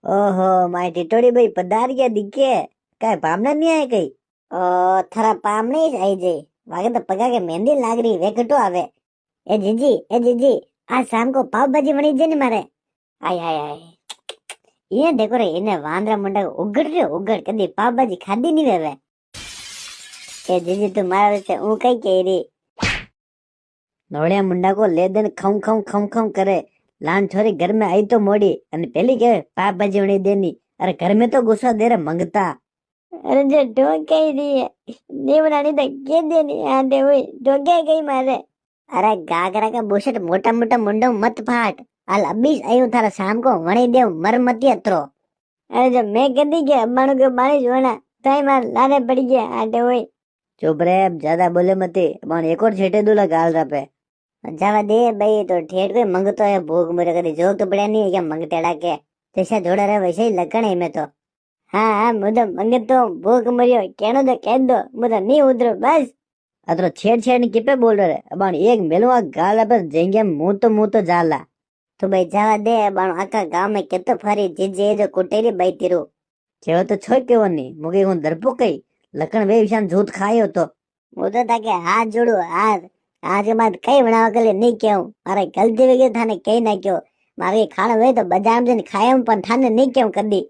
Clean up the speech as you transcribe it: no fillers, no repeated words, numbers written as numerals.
ओहो माय टिटोड़ी भाई पधार गया दिखे काय पामना नहीं आए कई ओ थारा पाम नहीं आई जे वागे तो पगा के मेहंदी लाग रही वे कटो आवे ए जीजी आज शाम को पाव भाजी बनी जे ने मारे आय आय आय ये देखो रे इने वांदरा मुंडा उगड़ रे उगड़ कदी पाव भाजी खादी नहीं वेवे ए जीजी तू मारे से ऊ कई कह रही नोड़िया मुंडा को ले देन खम खम करे लान छोरी घर में आई तो मोड़ी અને પેલી કે પાપ ભાજી વણી દેની અરે घर में तो गुस्सा दे रे मंगता अरे जो ढोके रही है देवरानी तो के देनी आंटे हुई ढोके गई मारे अरे गागरा का बुशट मोटा मोटा मुंडो मत फाट हाल अभी आयु थारा शाम को वणी देव मर मत अतरो अरे जब मैं कदी के अम्मानु के बारिश होना ताई मार लाने पड़ गया आंटे हुई चुप रे ज्यादा बोले मती पण एक और छेटे दूला गाल रपे जावा दे भाई तो ठेठ कोई मंगतो है भूख मेरे कभी जो तो पड़ा नहीं है क्या मंगतेड़ा के जैसा जोड़ा रहे वैसे ही लगन है मैं तो हाँ मुझे मंगतो भूख मरियो कहनो तो कह दो मुझे नहीं उतरो बस अतरो छेड़ ने किपे बोल रहे अबान एक मेलुआ गाल पर जेंगे मुंह तो जाला तो भाई जावा दे अबान आका गांव में कितो फरी जीजे जो कुटेरी भाई तिरु केव तो छोय केव नहीं मुगे हूं दरपो कई लकन वे विशान झूठ खायो तो मुझे ताके हाथ जोड़ू हाथ आज के बाद कई बनावा के लिए नहीं क्यों मारे गलती वगैरह थाने कहीं ना क्यों मारे खाना वे तो बाजार में खाया पण थाने नहीं क्यों कर दी